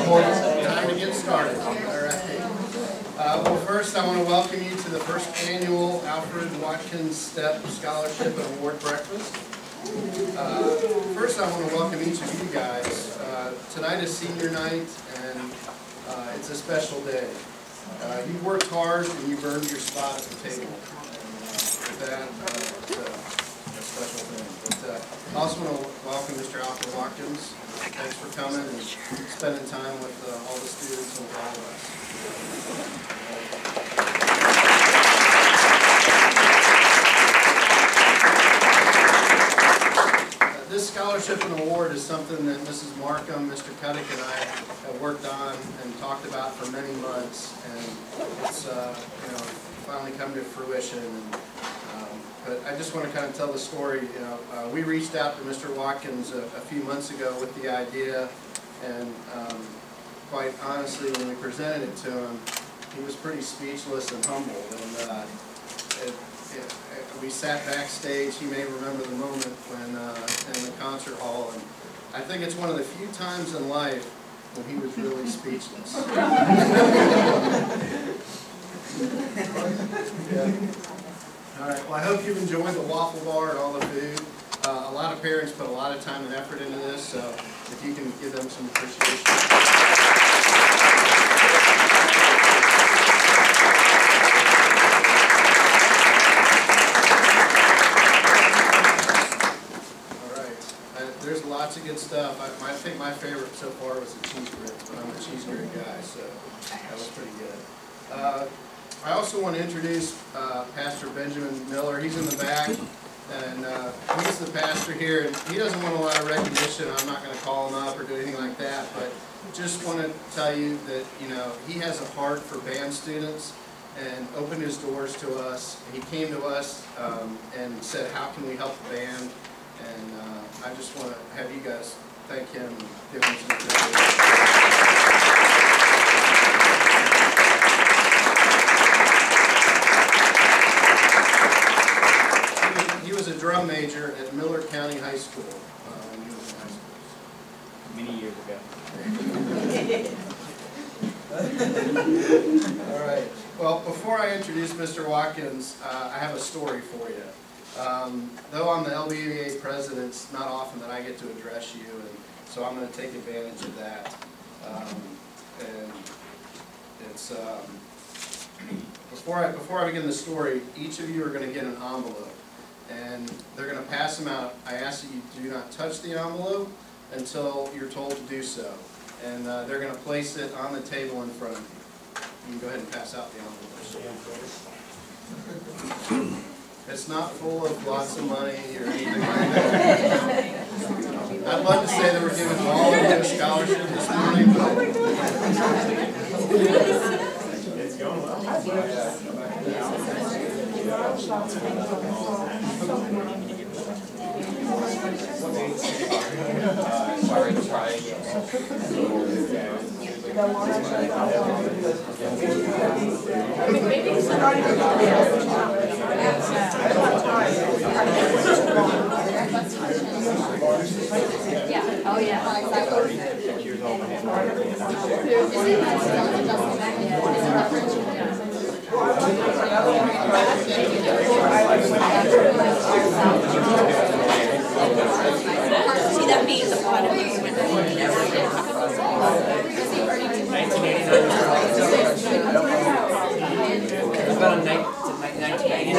Time to get started. All right. Well, first I want to welcome you to the first annual Alfred Watkins Step Scholarship and Award Breakfast. First I want to welcome each of you guys. Tonight is senior night, and it's a special day. You've worked hard and you've earned your spot at the table. With that, it's a special thing. But I also want to welcome Mr. Alfred Watkins. Thanks for coming and spending time with all the students and with all of us. This scholarship and award is something that Mrs. Markham, Mr. Cuddick, and I have worked on and talked about for many months, and it's finally come to fruition. But I just want to kind of tell the story. We reached out to Mr. Watkins a few months ago with the idea, and quite honestly, when we presented it to him, he was pretty speechless and humbled. And we sat backstage. He may remember the moment when in the concert hall, and I think it's one of the few times in life when he was really speechless. Yeah. All right, well, I hope you've enjoyed the waffle bar and all the food. A lot of parents put a lot of time and effort into this, so if you can give them some appreciation. All right, there's lots of good stuff. I think my favorite so far was the cheese grits, but I'm a cheese grit guy, so that was pretty good. I also want to introduce Pastor Benjamin Miller. He's in the back, and he's the pastor here, and he doesn't want a lot of recognition. I'm not going to call him up or do anything like that, but just want to tell you that, he has a heart for band students and opened his doors to us. He came to us and said, how can we help the band? And I just want to have you guys thank him and give him some appreciation. He was a drum major at Miller County High School when he was in high school. Many years ago. All right. Well, before I introduce Mr. Watkins, I have a story for you. Though I'm the LBBA president, it's not often that I get to address you, and so I'm going to take advantage of that. And it's before I begin the story, each of you are going to get an envelope. And they're going to pass them out. I ask that you do not touch the envelope until you're told to do so. And they're going to place it on the table in front of you. You can go ahead and pass out the envelope. It's not full of lots of money or anything like that. I'd love to say that we're giving all of you a scholarship this morning, but It's going well. Sorry, try again. Yeah. Oh, yeah. See, that means a lot of people It's about 1989.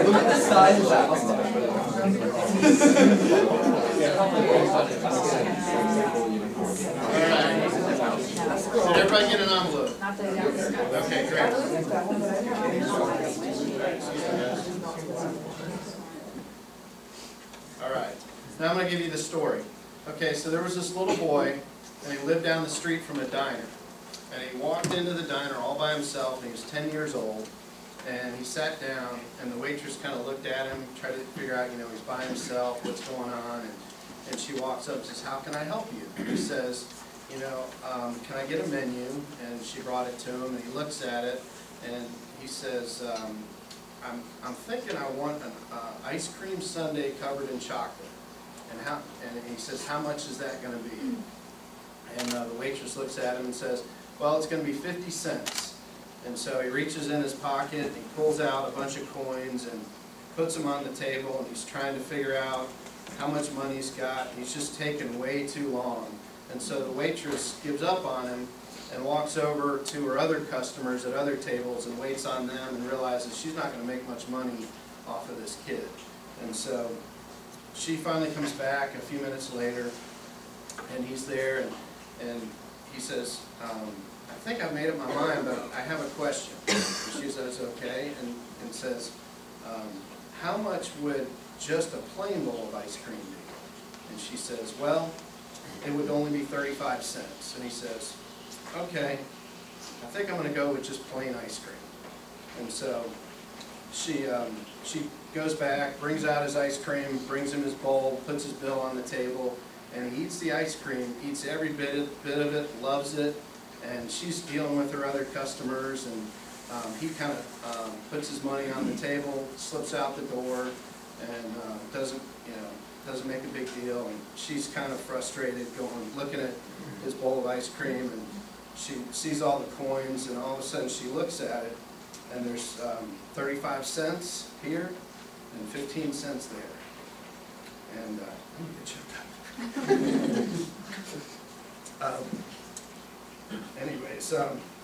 Look at the size of that. did everybody get an envelope? Okay, great. All right. Now I'm going to give you the story. Okay, so there was this little boy, and he lived down the street from a diner. And he walked into the diner all by himself, and he was 10 years old. And he sat down, and the waitress kind of looked at him, tried to figure out, he's by himself, what's going on. And she walks up and says, "How can I help you?" And he says, "Can I get a menu?" And she brought it to him, and he looks at it, and he says, I'm thinking I want an ice cream sundae covered in chocolate. And he says, how much is that going to be? And the waitress looks at him and says, well, it's going to be 50 cents. And so he reaches in his pocket, and he pulls out a bunch of coins and puts them on the table, and he's trying to figure out how much money he's got. He's just taking way too long. And so the waitress gives up on him and walks over to her other customers at other tables and waits on them and realizes she's not going to make much money off of this kid. And so she finally comes back a few minutes later, and he's there, and he says, I think I've made up my mind, but I have a question. And she says, okay, and says, how much would just a plain bowl of ice cream be? And she says, well, it would only be 35 cents. And he says, okay, I think I'm going to go with just plain ice cream. And so she goes back, brings out his ice cream, brings him his bowl, puts his bill on the table, and he eats the ice cream, eats every bit of it, loves it, and she's dealing with her other customers, and he kind of puts his money on the table, slips out the door, and doesn't make a big deal, and she's kind of frustrated, looking at his bowl of ice cream, and she sees all the coins, and all of a sudden she looks at it, and there's 35 cents here and 15 cents there. And I'm gonna get choked up. Anyways,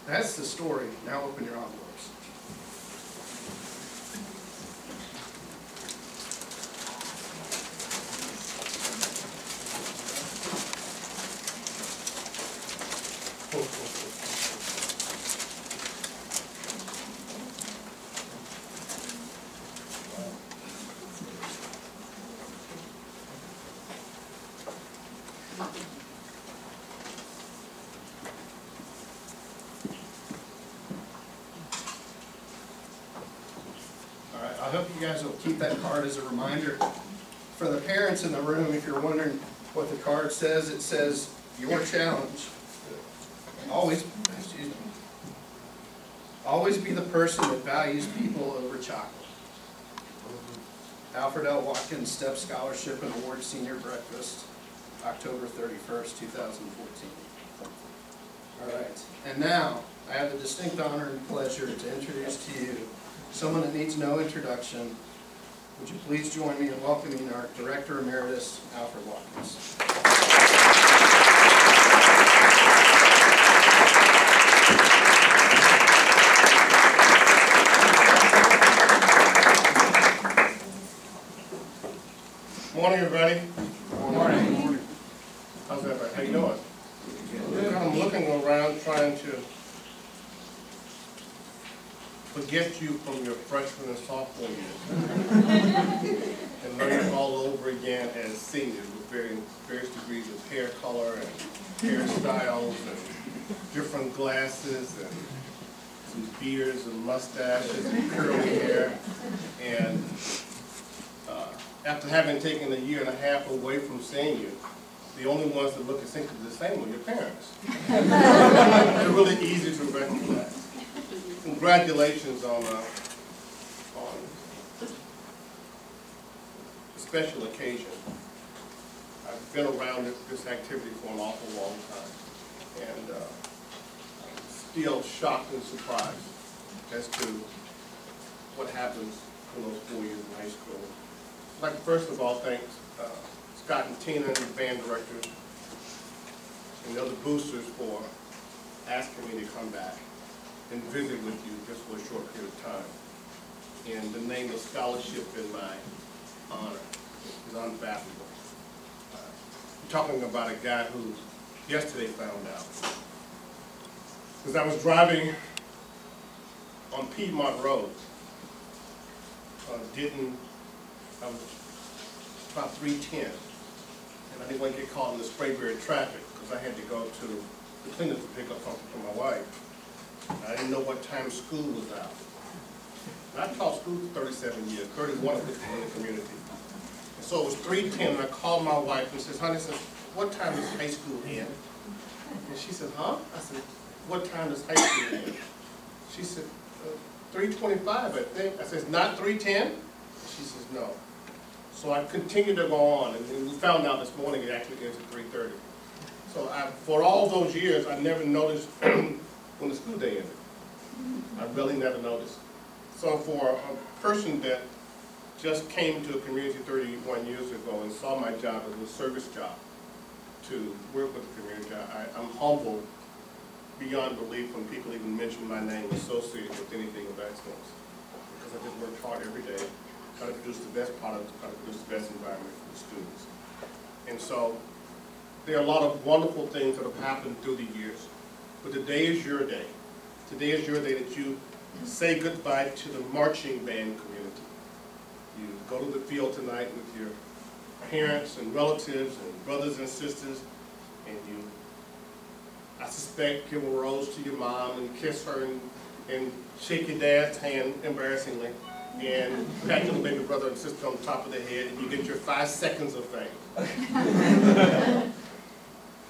that's the story. Now open your envelopes. I hope you guys will keep that card as a reminder. For the parents in the room, if you're wondering what the card says, it says, your challenge. Always be the person that values people over chocolate. Alfred L. Watkins Step Scholarship and Award Senior Breakfast, October 31st, 2014. All right, and now I have the distinct honor and pleasure to introduce to you someone that needs no introduction. Would you please join me in welcoming our Director Emeritus, Alfred Watkins. Morning, everybody. Morning. How's everybody? How you doing? Good. I'm looking around trying to forget you from your freshman and sophomore years and learn it all over again as seniors with various degrees of hair color and hairstyles and different glasses and some beards and mustaches and curly hair. And after having taken a year and a half away from seeing you, the only ones that look essentially the same are your parents. They're really easy to recognize. Congratulations on a special occasion. I've been around this activity for an awful long time, and I'm still shocked and surprised as to what happens in those 4 years in high school. I'd like to first of all thank Scott and Tina and the band directors and the other boosters for asking me to come back and visit with you just for a short period of time. And the name of scholarship in my honor is unfathomable. I'm talking about a guy who yesterday found out. Because I was driving on Piedmont Road, I was about 310, and I didn't want to get caught in the Sprayberry traffic because I had to go to the clinic to pick up something for my wife. I didn't know what time school was out. And I taught school for 37 years, 31 of it in the community. And so it was 3:10, and I called my wife and says, honey, what time does high school end? And she said, huh? I said, what time does high school end? She said, 3:25, I think. I says, not 3:10? She says, no. So I continued to go on, and then we found out this morning it actually ends at 3:30. So for all those years, I never noticed when the school day ended. I really never noticed. So for a person that just came to a community 31 years ago and saw my job as a service job to work with the community, I'm humbled beyond belief when people even mention my name associated with anything of excellence. Because I just worked hard every day, trying to produce the best product, trying to produce the best environment for the students. And so there are a lot of wonderful things that have happened through the years. But today is your day. Today is your day that you say goodbye to the marching band community. You go to the field tonight with your parents and relatives and brothers and sisters, and you, I suspect, give a rose to your mom and kiss her and shake your dad's hand embarrassingly, and pat your baby brother and sister on the top of the head, and you get your 5 seconds of fame.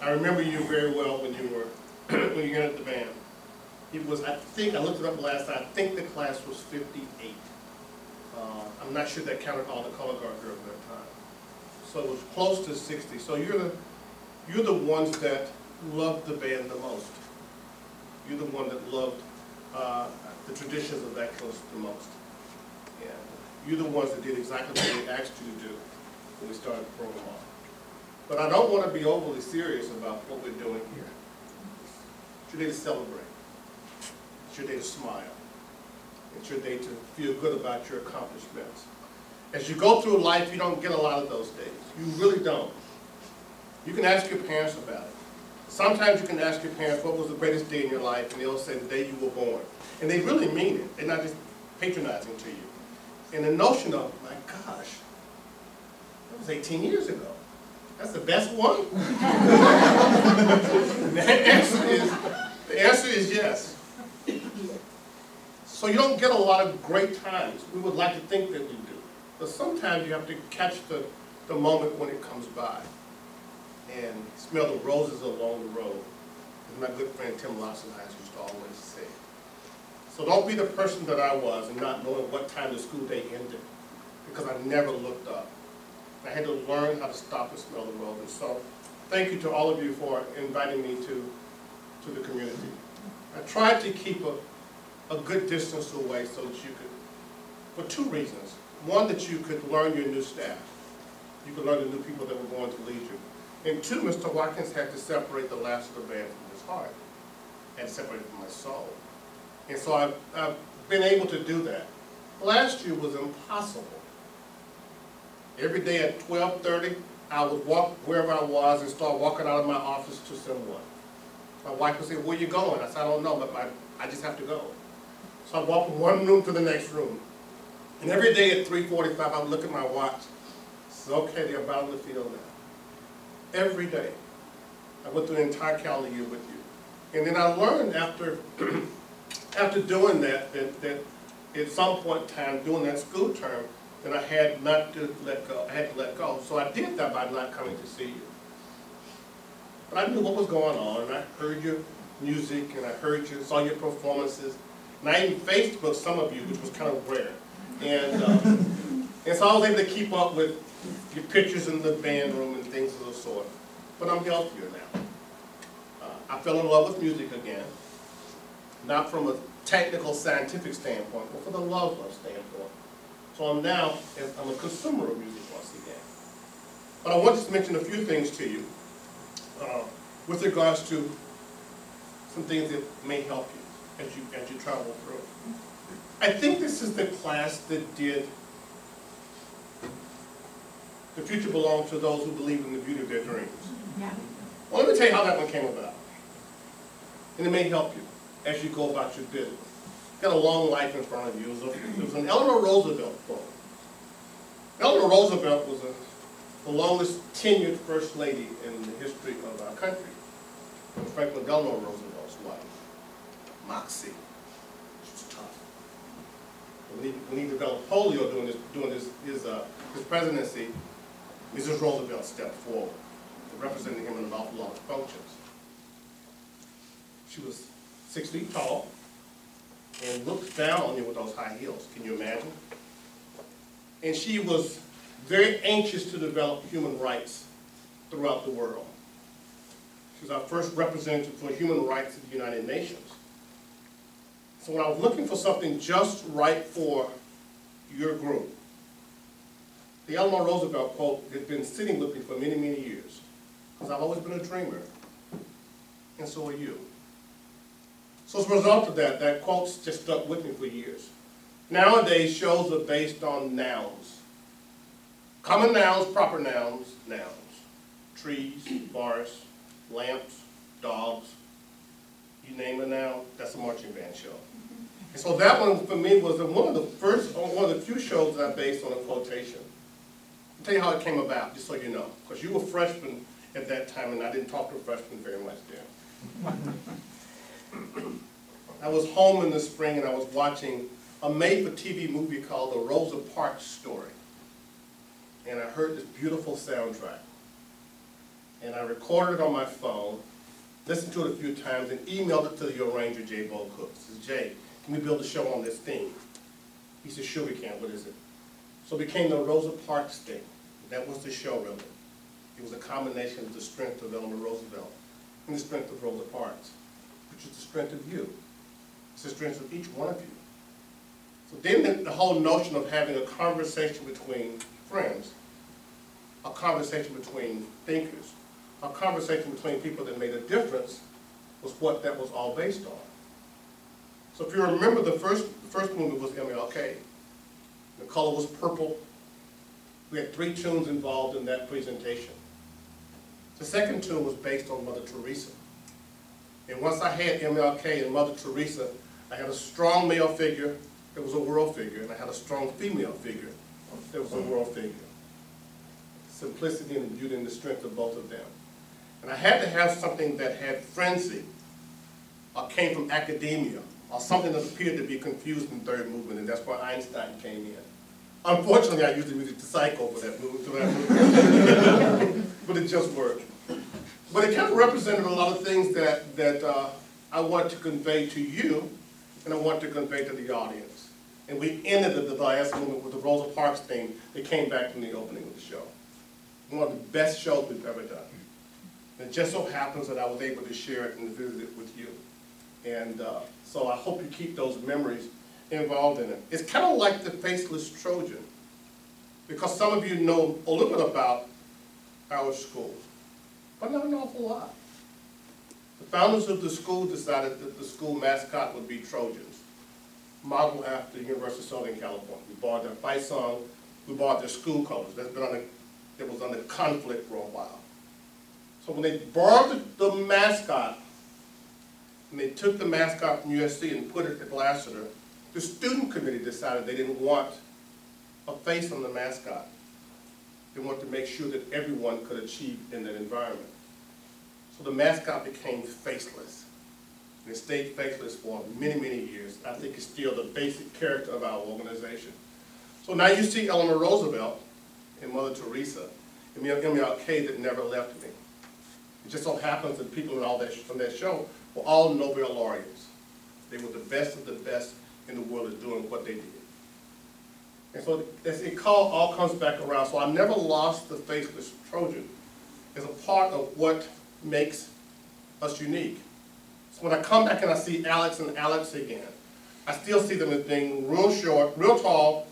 I remember you very well when you were when you entered the band. It was, I think, I looked it up last night, I think the class was 58. I'm not sure that counted all the color guard girls at that time. So it was close to 60. So you're the ones that loved the band the most. You're the one that loved the traditions of excellence the most. And you're the ones that did exactly what we asked you to do when we started the program off. But I don't want to be overly serious about what we're doing here. It's your day to celebrate. It's your day to smile. It's your day to feel good about your accomplishments. As you go through life, you don't get a lot of those days. You really don't. You can ask your parents about it. Sometimes you can ask your parents, what was the greatest day in your life? And they'll say, the day you were born. And they really mean it. They're not just patronizing to you. And the notion of, my gosh, that was 18 years ago. That's the best one? The answer is yes. So you don't get a lot of great times. We would like to think that we do. But sometimes you have to catch the moment when it comes by and smell the roses along the road, as my good friend Tim Lassiter used to always say. So don't be the person that I was and not knowing what time the school day ended, because I never looked up. I had to learn how to stop and smell the roses. So thank you to all of you for inviting me to the community. I tried to keep a good distance away so that you could, for 2 reasons. One, that you could learn your new staff. You could learn the new people that were going to lead you. And 2, Mr. Watkins had to separate the Lassiter band from his heart, had to separate it from my soul. And so I've been able to do that. Last year was impossible. Every day at 12:30, I would walk wherever I was and start walking out of my office to someone. My wife would say, where are you going? I said, I don't know, but I just have to go. So I'd walk from one room to the next room. And every day at 3:45, I would look at my watch. Say, okay, they're about on the field now. Every day. I went through the entire calendar year with you. And then I learned after doing that at some point in time, during that school term, that I had not to let go. I had to let go. So I did that by not coming to see you. But I knew what was going on, and I heard your music, and I saw your performances, and I even Facebooked some of you, which was kind of rare. And so I was able to keep up with your pictures in the band room and things of the sort. But I'm healthier now. I fell in love with music again, not from a technical, scientific standpoint, but from the love standpoint. So I'm a consumer of music once again. But I want to mention a few things to you with regards to some things that may help you as you travel through. I think this is the class that did "The Future Belongs to Those Who Believe in the Beauty of Their Dreams." Yeah. Well, let me tell you how that one came about. And it may help you as you go about your business. You've got a long life in front of you. It was an Eleanor Roosevelt quote. Eleanor Roosevelt was the longest tenured first lady in the history of our country. And Franklin Delano Roosevelt's wife, Moxie. She was tough. When he developed polio during his presidency, Mrs. Roosevelt stepped forward, representing him in an awful lot of functions. She was 6 feet tall, and looks down on you with those high heels. Can you imagine? And she was very anxious to develop human rights throughout the world. She was our first representative for human rights at the United Nations. So when I was looking for something just right for your group, the Eleanor Roosevelt quote had been sitting with me for many, many years, because I've always been a dreamer, and so are you. So as a result of that, that quote's just stuck with me for years. Nowadays, shows are based on nouns. Common nouns, proper nouns, nouns. Trees, forests, lamps, dogs. You name a noun, that's a marching band show. And so that one, for me, was one of the few shows that I based on a quotation. I'll tell you how it came about, just so you know. Because you were freshmen at that time, and I didn't talk to freshmen very much then. I was home in the spring, and I was watching a made-for-TV movie called The Rosa Parks Story. And I heard this beautiful soundtrack. And I recorded it on my phone, listened to it a few times, and emailed it to the arranger, J. Bo Cook. I said, Jay, can we build a show on this theme? He said, sure we can. What is it? So it became the Rosa Parks thing. That was the show, really. It was a combination of the strength of Eleanor Roosevelt and the strength of Rosa Parks, which is the strength of you. It's the strength of each one of you. So then the whole notion of having a conversation between friends, a conversation between thinkers, a conversation between people that made a difference was what that was all based on. So if you remember, the first movie was MLK. The color was purple. We had 3 tunes involved in that presentation. The second tune was based on Mother Teresa. And once I had MLK and Mother Teresa, I had a strong male figure that was a world figure, and I had a strong female figure that was a world figure. Simplicity and beauty and the strength of both of them. And I had to have something that had frenzy, or came from academia, or something that appeared to be confused in third movement, and that's where Einstein came in. Unfortunately, I used the music to Psycho for that movie, but it just worked. But it kind of represented a lot of things that I want to convey to you, and I want to convey to the audience. And we ended the last movement with the Rosa Parks theme that came back from the opening of the show. One of the best shows we've ever done. And it just so happens that I was able to share it and visit it with you. And so I hope you keep those memories involved in it. It's kind of like the Faceless Trojan, because some of you know a little bit about our school, but not an awful lot. The founders of the school decided that the school mascot would be Trojans, modeled after the University of Southern California. We borrowed their fight song, we borrowed their school colors. That was under conflict for a while. So when they borrowed the mascot, and they took the mascot from USC and put it at Lassiter, the student committee decided they didn't want a face on the mascot. They wanted to make sure that everyone could achieve in that environment. So the mascot became faceless. And it stayed faceless for many, many years. I think it's still the basic character of our organization. So now you see Eleanor Roosevelt and Mother Teresa and MLK that never left me. It just so happens that people in all that, from that show were all Nobel laureates. They were the best of the best in the world at doing what they did. And so it all comes back around. So I never lost the Faceless Trojan as a part of what makes us unique. So when I come back and I see Alex and Alex again, I still see them as being real short, real tall,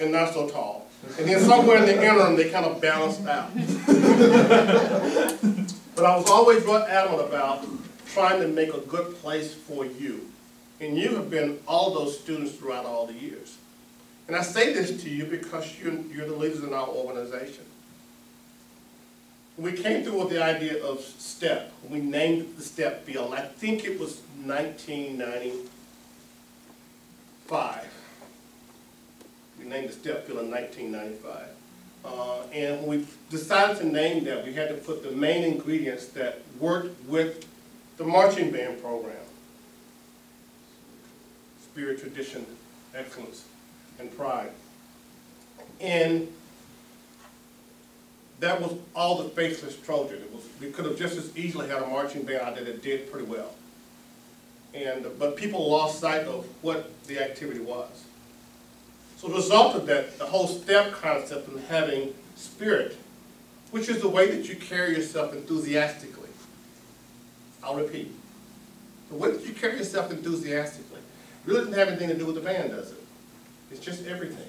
and not so tall. And then somewhere in the interim, they kind of balanced out. But I was always real adamant about trying to make a good place for you. And you have been all those students throughout all the years. And I say this to you because you're the leaders in our organization. We came through with the idea of STEP. We named it the STEP field, and I think it was 1995. We named the STEP field in 1995. And when we decided to name that, we had to put the main ingredients that worked with the marching band program. Spirit, tradition, excellence, and pride. And that was all the Faceless Trojan. We could have just as easily had a marching band out there that did pretty well. But people lost sight of what the activity was. So the result of that, the whole STEP concept of having spirit, which is the way that you carry yourself enthusiastically. I'll repeat. The way that you carry yourself enthusiastically really doesn't have anything to do with the band, does it? It's just everything.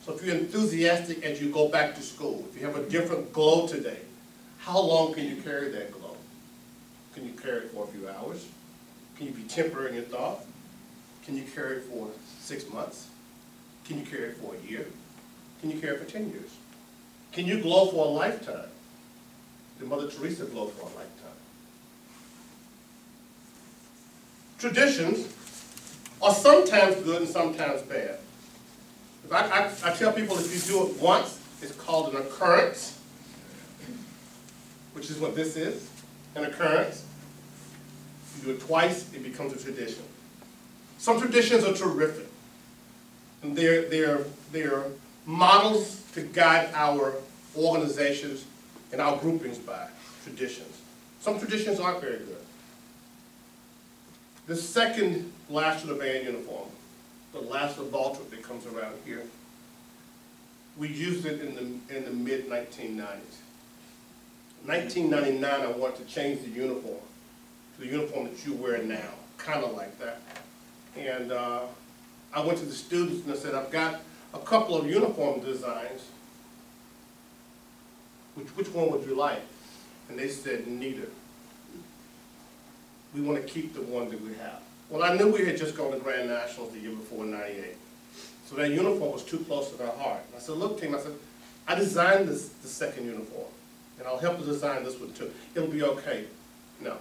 So if you're enthusiastic as you go back to school, if you have a different glow today, how long can you carry that glow? Can you carry it for a few hours? Can you be temporary in your thought? Can you carry it for 6 months? Can you carry it for a year? Can you carry it for 10 years? Can you glow for a lifetime? Did Mother Teresa glow for a lifetime? Traditions are sometimes good and sometimes bad. I tell people if you do it once, it's called an occurrence, which is what this is, an occurrence. If you do it twice, it becomes a tradition. Some traditions are terrific. And they're models to guide our organizations and our groupings by traditions. Some traditions aren't very good. The second Lassiter band uniform, the Lassiter vaultwood that comes around here, we used it in the mid-1990s. 1999, I wanted to change the uniform to the uniform that you wear now, kind of like that. And I went to the students and I said, I've got a couple of uniform designs. Which one would you like? And they said, neither. We want to keep the one that we have. Well, I knew we had just gone to Grand Nationals the year before in '98. So that uniform was too close to their heart. And I said, look, team, I said, I designed the second uniform. And I'll help you design this one too. It'll be okay. No.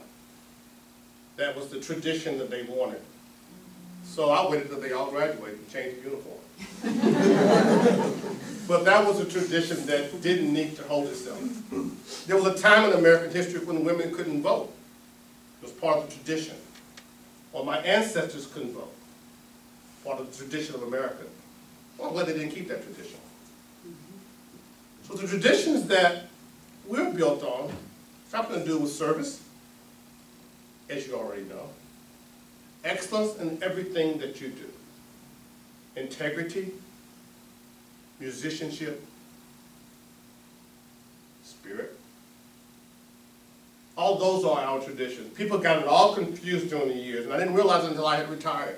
That was the tradition that they wanted. So I waited until they all graduated and changed the uniform. But that was a tradition that didn't need to hold itself. There was a time in American history when women couldn't vote. It was part of the tradition. Or my ancestors couldn't vote. Part of the tradition of America. Well, I'm glad they didn't keep that tradition. So the traditions that we're built on, something to do with service, as you already know. Excellence in everything that you do. Integrity, musicianship, spirit. All those are our traditions. People got it all confused during the years, and I didn't realize it until I had retired.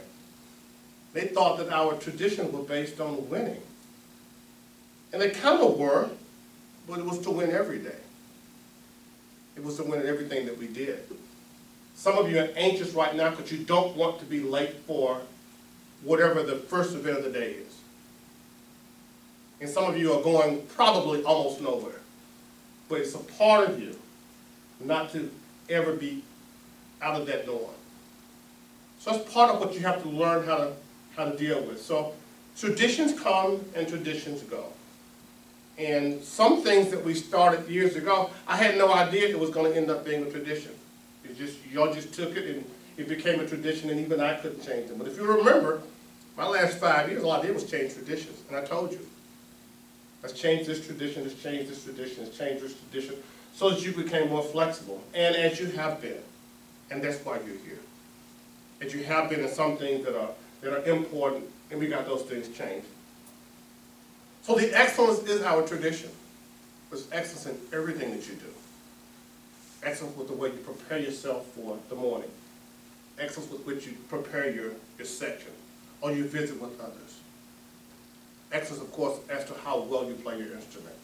They thought that our traditions were based on winning. And they kind of were, but it was to win every day. It was to win everything that we did. Some of you are anxious right now because you don't want to be late for whatever the first event of the day is. And some of you are going probably almost nowhere. But it's a part of you not to ever be out of that norm. So that's part of what you have to learn how to deal with. So traditions come and traditions go. And some things that we started years ago, I had no idea it was going to end up being a tradition. Y'all just took it and it became a tradition, and even I couldn't change them. But if you remember, my last 5 years, all I did was change traditions. And I told you, let's change this tradition, let's change this tradition, let's change this tradition, so that you became more flexible. And as you have been, and that's why you're here. As you have been in some things that are important, and we got those things changed. So the excellence is our tradition. There's excellence in everything that you do. Excellence with the way you prepare yourself for the morning. Excellence with which you prepare your section, or you visit with others. Excellence, of course, as to how well you play your instrument.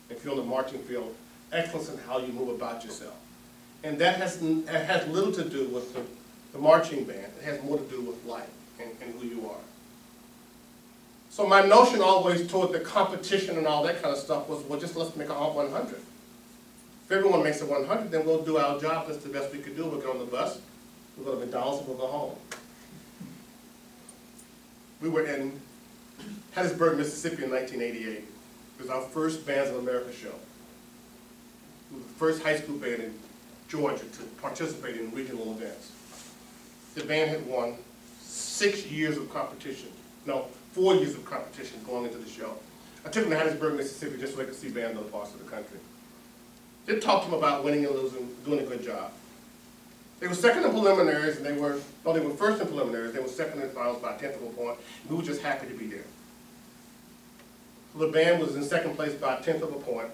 If you're on the marching field, excellence in how you move about yourself. And that has little to do with the marching band. It has more to do with life and who you are. So my notion always toward the competition and all that kind of stuff was, well, just let's make a 100. If everyone makes a 100, then we'll do our job. That's the best we could do. We'll get on the bus, we'll go to McDonald's, and we'll go home. We were in Hattiesburg, Mississippi in 1988. It was our first Bands of America show. We were the first high school band in Georgia to participate in regional events. The band had won 6 years of competition. No, 4 years of competition going into the show. I took them to Hattiesburg, Mississippi, just so I could see bands in other parts of the country. They talked to them about winning and losing, doing a good job. They were second in preliminaries, and they were first in preliminaries. They were second in finals by a tenth of a point. We were just happy to be there. So the band was in second place by a tenth of a point.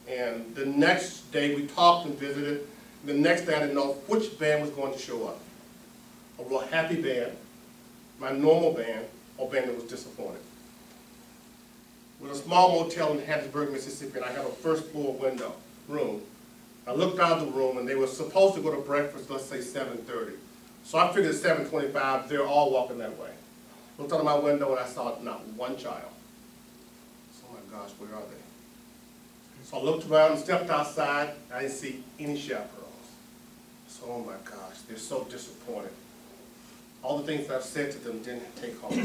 And the next day we talked and visited. The next day I didn't know which band was going to show up. A real happy band, my normal band, or band that was disappointed. With a small motel in Hattiesburg, Mississippi, and I had a first floor room. I looked out of the room, and they were supposed to go to breakfast, let's say 7:30. So I figured at 7:25, they're all walking that way. Looked out of my window, and I saw not one child. So, oh my gosh, where are they? So I looked around and stepped outside. I didn't see any chaperones. So, oh my gosh, they're so disappointed. All the things that I've said to them didn't take hold.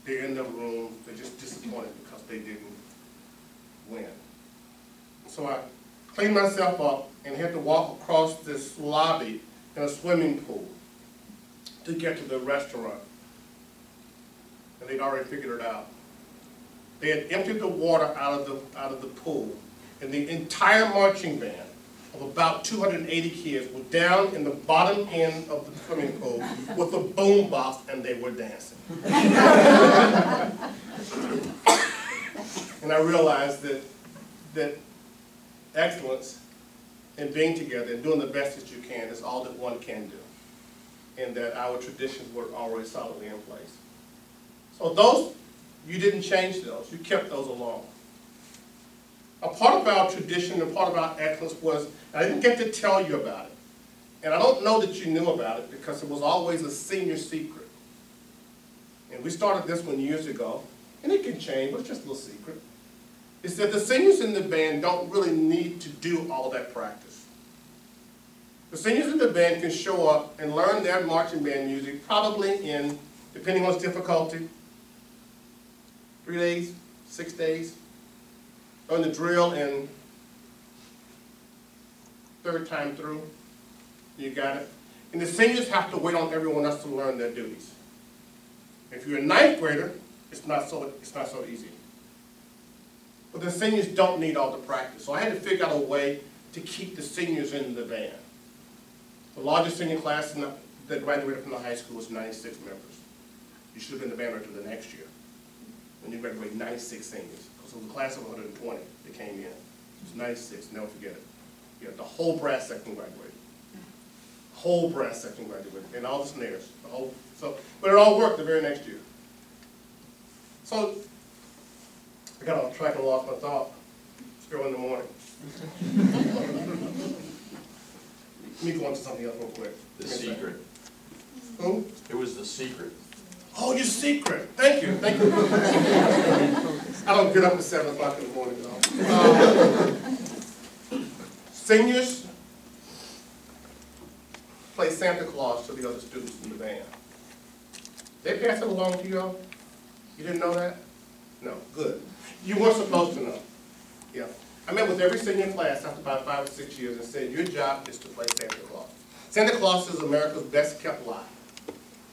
They're in their room. They're just disappointed because they didn't win. So I cleaned myself up and had to walk across this lobby in a swimming pool to get to the restaurant. And they'd already figured it out. They had emptied the water out of the pool, and the entire marching band of about 280 kids were down in the bottom end of the swimming pool with a boom box, and they were dancing. And I realized that excellence and being together and doing the best that you can is all that one can do, and that our traditions were already solidly in place. So those, you didn't change those, you kept those along. A part of our tradition and part of our excellence was, I didn't get to tell you about it, and I don't know that you knew about it because it was always a senior secret. And we started this one years ago, and it can change, but it's just a little secret. It's that the seniors in the band don't really need to do all that practice. The seniors in the band can show up and learn their marching band music probably in, depending on its difficulty, 3 days, 6 days, learn the drill in third time through. You got it? And the seniors have to wait on everyone else to learn their duties. If you're a ninth grader, it's not so easy. But the seniors don't need all the practice. So I had to figure out a way to keep the seniors in the band. The largest senior class that graduated from the high school was 96 members. You should have been the band director the next year when you graduated 96 seniors. Because it was a class of 120 that came in. It was 96, never forget it. You know, the whole brass section graduated. Whole brass section graduated. And all the snares. But it all worked the very next year. So I got off track and lost my thought. It's early in the morning. Let me go on to something else real quick. The secret. Who? It was the secret. Oh, your secret. Thank you. Thank you. I don't get up at 7 o'clock in the morning, though. Seniors play Santa Claus to the other students in the band. They pass it along to y'all? You didn't know that? No. Good. You weren't supposed to know. Yeah. I met with every senior class after about 5 or 6 years and said, your job is to play Santa Claus. Santa Claus is America's best kept lie.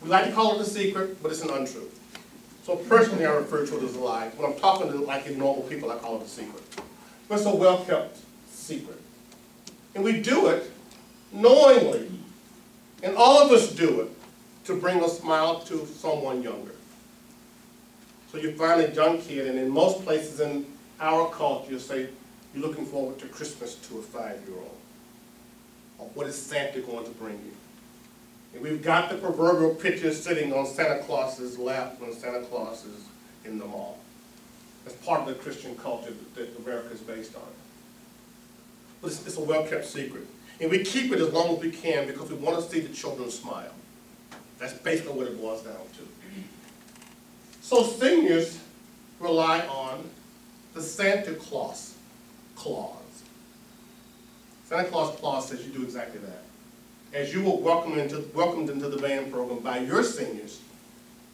We like to call it a secret, but it's an untruth. So personally, I refer to it as a lie. When I'm talking to like in normal people, I call it a secret. But it's a well-kept secret. And we do it knowingly. And all of us do it to bring a smile to someone younger. So you find a young kid, and in most places in our culture, you say, you're looking forward to Christmas to a 5-year-old. Or what is Santa going to bring you? And we've got the proverbial picture sitting on Santa Claus's lap when Santa Claus is in the mall. That's part of the Christian culture that America is based on. But it's a well-kept secret. And we keep it as long as we can because we want to see the children smile. That's basically what it boils down to. So seniors rely on the Santa Claus clause. Santa Claus clause says you do exactly that. As you were welcomed into the band program by your seniors,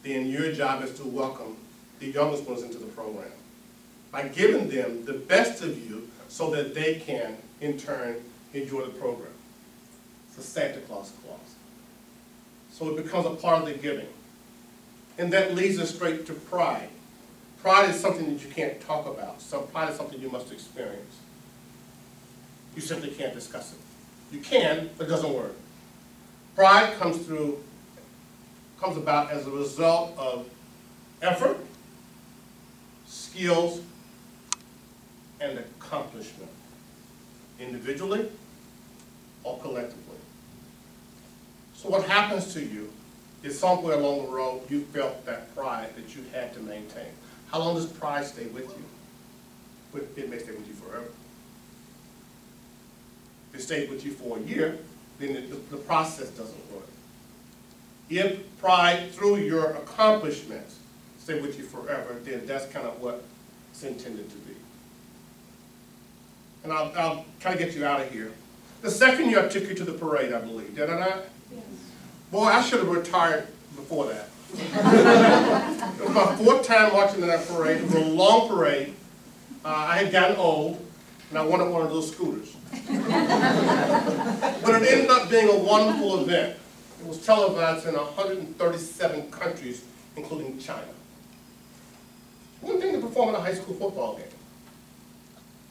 then your job is to welcome the youngest ones into the program by giving them the best of you so that they can, in turn, enjoy the program. It's a Santa Claus clause. So it becomes a part of the giving. And that leads us straight to pride. Pride is something that you can't talk about. So pride is something you must experience. You simply can't discuss it. You can, but it doesn't work. Pride comes about as a result of effort, skills, and accomplishment, individually or collectively. So what happens to you is somewhere along the road you felt that pride that you had to maintain. How long does pride stay with you? It may stay with you forever. If it stays with you for a year, then the process doesn't work. If pride through your accomplishments stay with you forever, then that's kind of what it's intended to be. And I'll kind of get you out of here. The second year I took you to the parade, I believe, did I not? Yes. Boy, I should have retired before that. It was my fourth time watching that parade. It was a long parade. I had gotten old, and I wanted one of those scooters. But it ended up being a wonderful event. It was televised in 137 countries, including China. One thing to perform in a high school football game.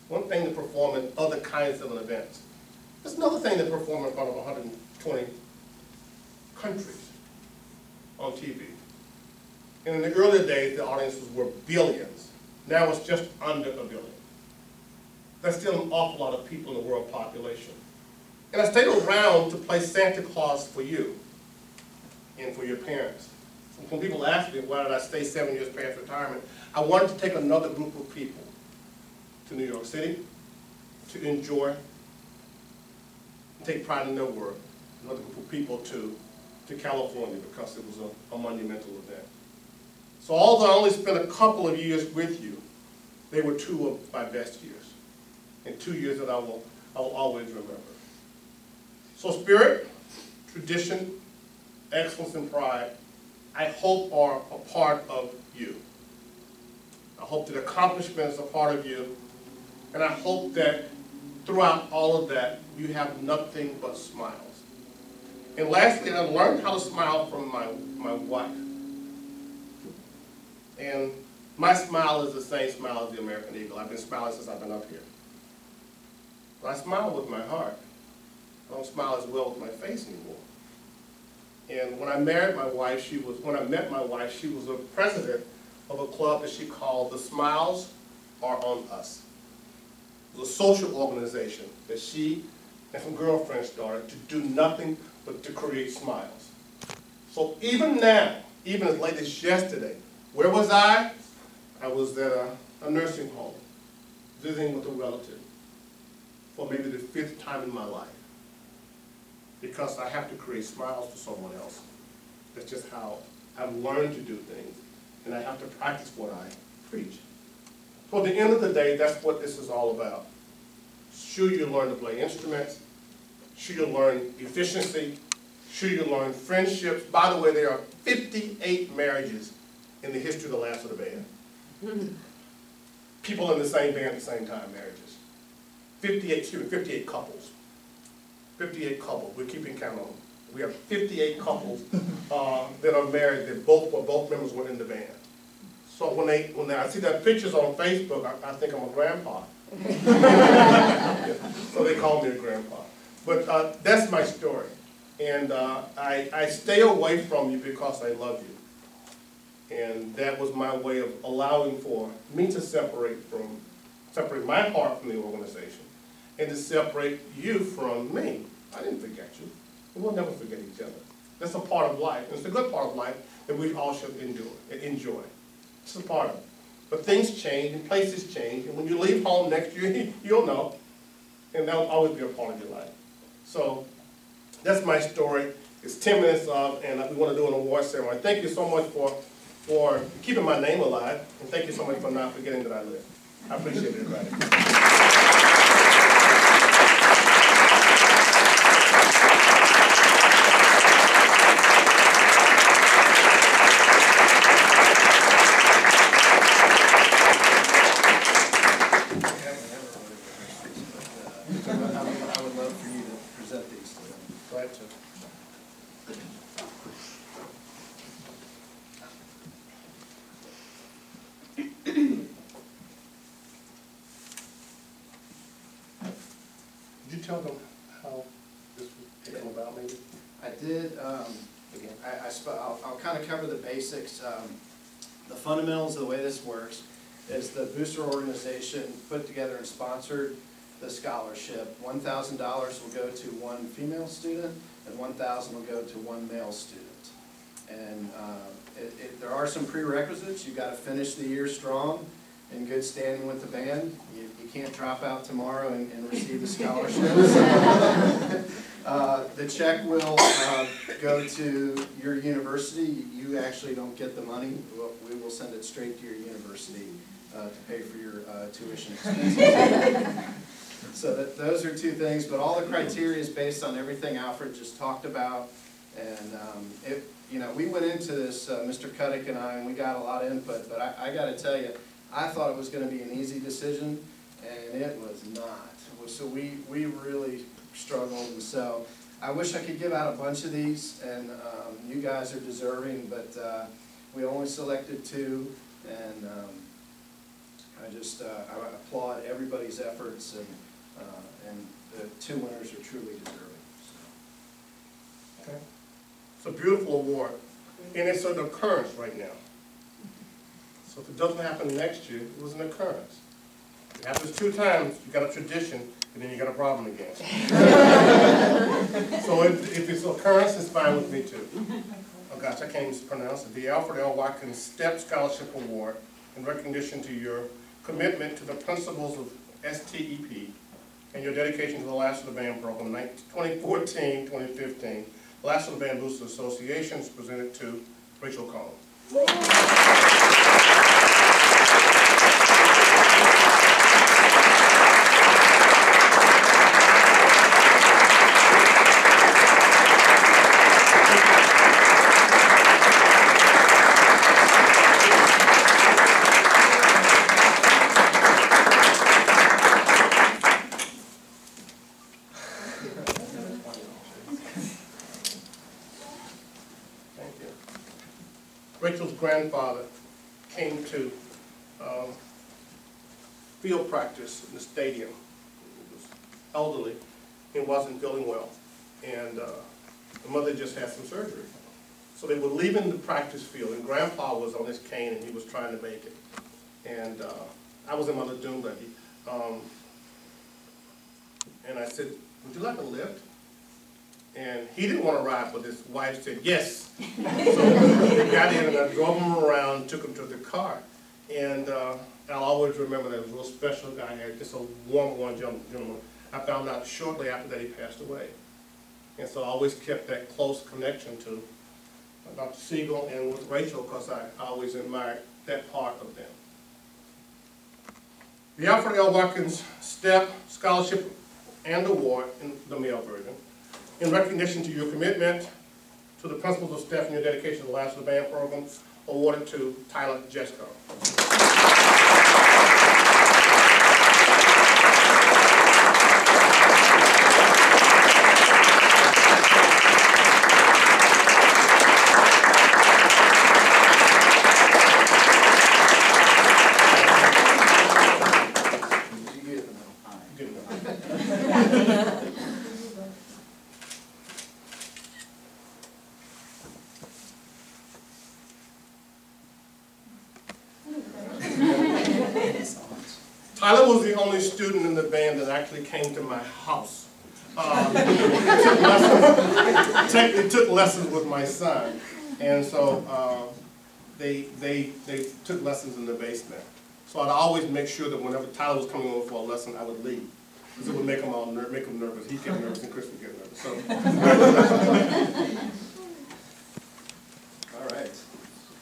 One thing to perform in other kinds of events. There's another thing to perform in front of 120 countries on TV. And in the earlier days, the audiences were billions. Now it's just under a billion. That's still an awful lot of people in the world population. And I stayed around to play Santa Claus for you and for your parents. When people ask me why did I stay 7 years past retirement, I wanted to take another group of people to New York City to enjoy and take pride in their work. Another group of people to California because it was a monumental event. So although I only spent a couple of years with you, they were two of my best years. And 2 years that I will always remember. So spirit, tradition, excellence, and pride, I hope are a part of you. I hope that accomplishment is a part of you. And I hope that throughout all of that, you have nothing but smiles. And lastly, I learned how to smile from my wife. And my smile is the same smile as the American Eagle. I've been smiling since I've been up here. But I smile with my heart. I don't smile as well with my face anymore. And when I married my wife, when I met my wife, she was a president of a club that she called The Smiles Are On Us. It was a social organization that she and some girlfriends started to do nothing but to create smiles. So even now, even as late as yesterday, where was I? I was at a nursing home, visiting with a relative for maybe the 5th time in my life. Because I have to create smiles for someone else. That's just how I've learned to do things. And I have to practice what I preach. So at the end of the day, that's what this is all about. Sure, you learn to play instruments. Sure, you learn efficiency. Sure, you learn friendships. By the way, there are 58 marriages in the history of the Lassiter band. People in the same band at the same time, marriages. 58 couples. 58 couples. We're keeping count on them. We have 58 couples that are married that both members were in the band. So when I see their pictures on Facebook, I think I'm a grandpa. So they call me a grandpa. But that's my story. And I stay away from you because I love you. And that was my way of allowing for me to separate my heart from the organization and to separate you from me. I didn't forget you. We'll never forget each other. That's a part of life. And it's a good part of life that we all should enjoy. It's a part of it. But things change and places change. And when you leave home next year, you'll know. And that'll always be a part of your life. So that's my story. It's 10 minutes of, and we want to do an award ceremony. Thank you so much for keeping my name alive. And thank you so much for not forgetting that I live. I appreciate it, everybody. I would love for you to present these to them. Glad to. Did you tell them how this came about, maybe? I did did, I'll kind of cover the basics. The fundamentals of the way this works is the booster organization put together and sponsored the scholarship. $1,000 will go to one female student and $1,000 will go to one male student. And there are some prerequisites. You've got to finish the year strong, in good standing with the band. You can't drop out tomorrow and receive the scholarship. The check will go to your university. You actually don't get the money. We will send it straight to your university to pay for your tuition expenses. So those are two things, but all the criteria is based on everything Alfred just talked about. And we went into this, Mr. Cuddick and I, and we got a lot of input, but I got to tell you, I thought it was going to be an easy decision, and it was not. So we really struggled, and so I wish I could give out a bunch of these, and you guys are deserving, but we only selected 2, and I applaud everybody's efforts, and the 2 winners are truly deserving. So. Okay. It's a beautiful award, and it's an occurrence right now. So if it doesn't happen next year, it was an occurrence. If it happens 2 times, you got a tradition, and then you got a problem again. So if it's an occurrence, it's fine with me too. Oh gosh, I can't even pronounce it. The Alfred L. Watkins STEP Scholarship Award in recognition to your commitment to the principles of STEP and your dedication to the Lassiter Band Program 2014-2015. The Lassiter Band Booster Association is presented to Rachel Cohn. Rachel's grandfather came to field practice in the stadium. He was elderly and wasn't feeling well, and the mother just had some surgery. So they were leaving the practice field, and Grandpa was on his cane and he was trying to make it. And I was in Mother Doom buggy, and I said, "Would you like a lift?" And he didn't want to ride, but his wife said yes. So they got in and I drove him around, took him to the car. And I'll always remember that. It was a real special guy here, just a warm gentleman. I found out shortly after that he passed away. And so I always kept that close connection to Dr. Siegel and with Rachel, because I always admired that part of them. The Alfred L. Watkins STEP Scholarship and Award in the male version, in recognition to your commitment to the principles of STEP and your dedication to the Lassiter Band Program, awarded to Tyler Jesco. Tyler was the only student in the band that actually came to my house. He took lessons with my son, and so they took lessons in the basement. So I'd always make sure that whenever Tyler was coming over for a lesson, I would leave, because it would make him nervous. He get nervous, and Chris would get nervous. So. All right.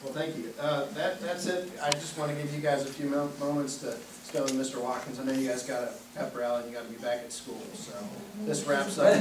Well, thank you. That's it. I just want to give you guys a few moments to go to Mr. Watkins. I know you guys got a pep rally and you got to be back at school. So this wraps up the